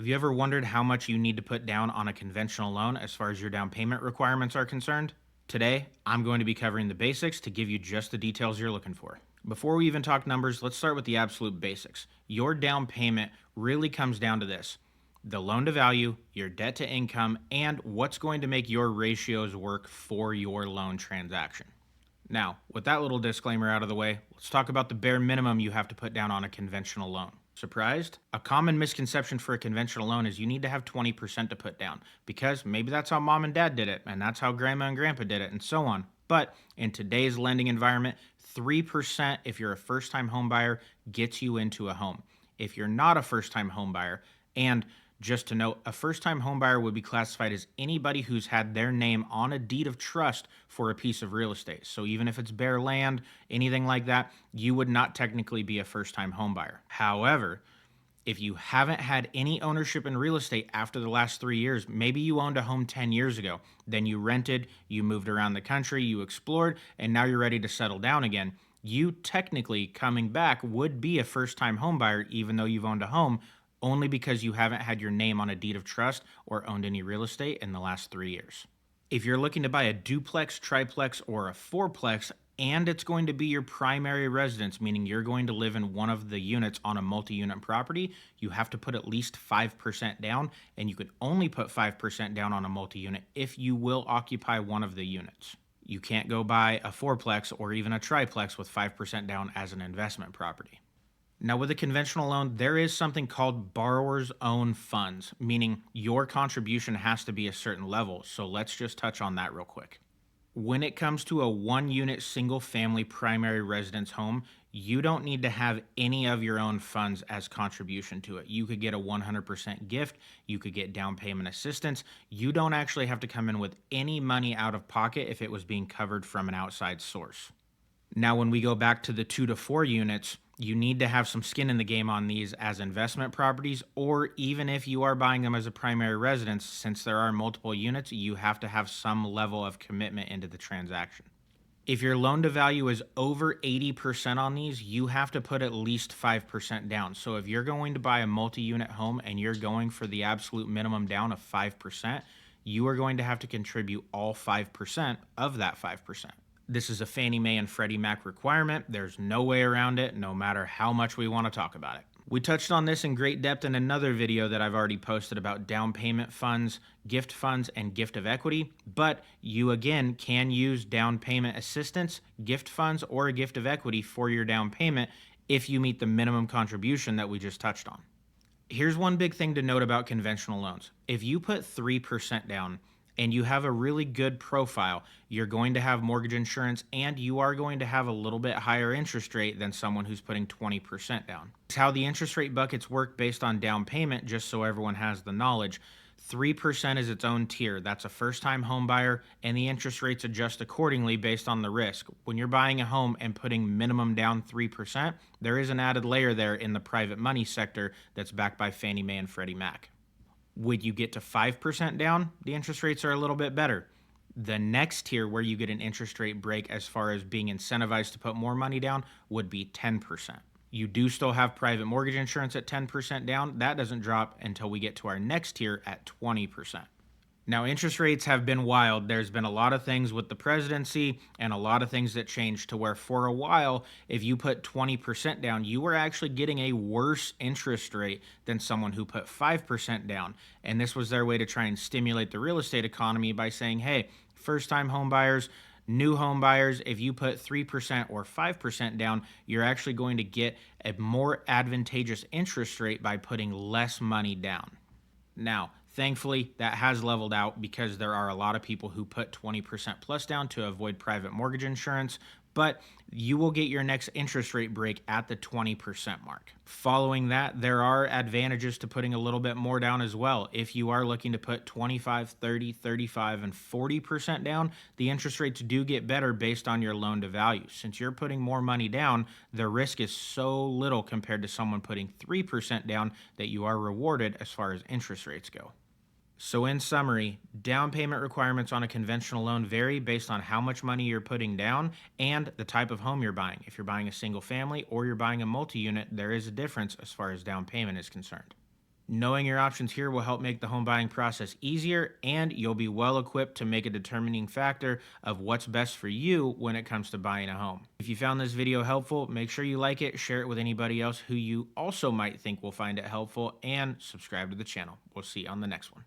Have you ever wondered how much you need to put down on a conventional loan as far as your down payment requirements are concerned? Today, I'm going to be covering the basics to give you just the details you're looking for. Before we even talk numbers, let's start with the absolute basics. Your down payment really comes down to this: the loan to value, your debt to income, and what's going to make your ratios work for your loan transaction. Now, with that little disclaimer out of the way, let's talk about the bare minimum you have to put down on a conventional loan. Surprised? A common misconception for a conventional loan is you need to have 20% to put down because maybe that's how mom and dad did it, and that's how grandma and grandpa did it, and so on. But in today's lending environment, 3% if you're a first time home buyer gets you into a home. If you're not a first time home buyer, and just to note, a first time homebuyer would be classified as anybody who's had their name on a deed of trust for a piece of real estate. So even if it's bare land, anything like that, you would not technically be a first time homebuyer. However, if you haven't had any ownership in real estate after the last 3 years, maybe you owned a home 10 years ago, then you rented, you moved around the country, you explored, and now you're ready to settle down again. You technically coming back would be a first time homebuyer, even though you've owned a home, only because you haven't had your name on a deed of trust or owned any real estate in the last 3 years. If you're looking to buy a duplex, triplex, or a fourplex, and it's going to be your primary residence, meaning you're going to live in one of the units on a multi unit property, you have to put at least 5% down, and you can only put 5% down on a multi unit if you will occupy one of the units. You can't go buy a fourplex or even a triplex with 5% down as an investment property. Now, with a conventional loan, there is something called borrower's own funds, meaning your contribution has to be a certain level. So let's just touch on that real quick. When it comes to a one unit single family primary residence home, you don't need to have any of your own funds as contribution to it. You could get a 100% gift, you could get down payment assistance. You don't actually have to come in with any money out of pocket if it was being covered from an outside source. Now, when we go back to the 2 to 4 units, you need to have some skin in the game on these as investment properties, or even if you are buying them as a primary residence, since there are multiple units, you have to have some level of commitment into the transaction. If your loan to value is over 80% on these, you have to put at least 5% down. So if you're going to buy a multi unit home and you're going for the absolute minimum down of 5%, you are going to have to contribute all 5% of that 5%. This is a Fannie Mae and Freddie Mac requirement. There's no way around it, no matter how much we want to talk about it. We touched on this in great depth in another video that I've already posted about down payment funds, and gift of equity, but you again can use down payment assistance, gift funds, or a gift of equity for your down payment if you meet the minimum contribution that we just touched on. Here's one big thing to note about conventional loans. If you put 3% down, and you have a really good profile, you're going to have mortgage insurance and you are going to have a little bit higher interest rate than someone who's putting 20% down. It's how the interest rate buckets work based on down payment, just so everyone has the knowledge. 3% is its own tier. That's a first time home buyer, and the interest rates adjust accordingly based on the risk. When you're buying a home and putting minimum down 3%, there is an added layer there in the private money sector that's backed by Fannie Mae and Freddie Mac. When you get to 5% down, the interest rates are a little bit better. The next tier where you get an interest rate break as far as being incentivized to put more money down would be 10%. You do still have private mortgage insurance at 10% down. That doesn't drop until we get to our next tier at 20%. Now, interest rates have been wild. There's been a lot of things with the presidency and a lot of things that changed to where for a while, if you put 20% down, you were actually getting a worse interest rate than someone who put 5% down. And this was their way to try and stimulate the real estate economy by saying, hey, first time home buyers, new home buyers, if you put 3% or 5% down, you're actually going to get a more advantageous interest rate by putting less money down. Now, thankfully, that has leveled out because there are a lot of people who put 20% plus down to avoid private mortgage insurance, but you will get your next interest rate break at the 20% mark. Following that, there are advantages to putting a little bit more down as well. If you are looking to put 25, 30, 35, and 40% down, the interest rates do get better based on your loan to value. Since you're putting more money down, the risk is so little compared to someone putting 3% down that you are rewarded as far as interest rates go. So in summary, down payment requirements on a conventional loan vary based on how much money you're putting down and the type of home you're buying. If you're buying a single family or you're buying a multi-unit, there is a difference as far as down payment is concerned. Knowing your options here will help make the home buying process easier, and you'll be well equipped to make a determining factor of what's best for you when it comes to buying a home. If you found this video helpful, make sure you like it, share it with anybody else who you also might think will find it helpful, and subscribe to the channel. We'll see you on the next one.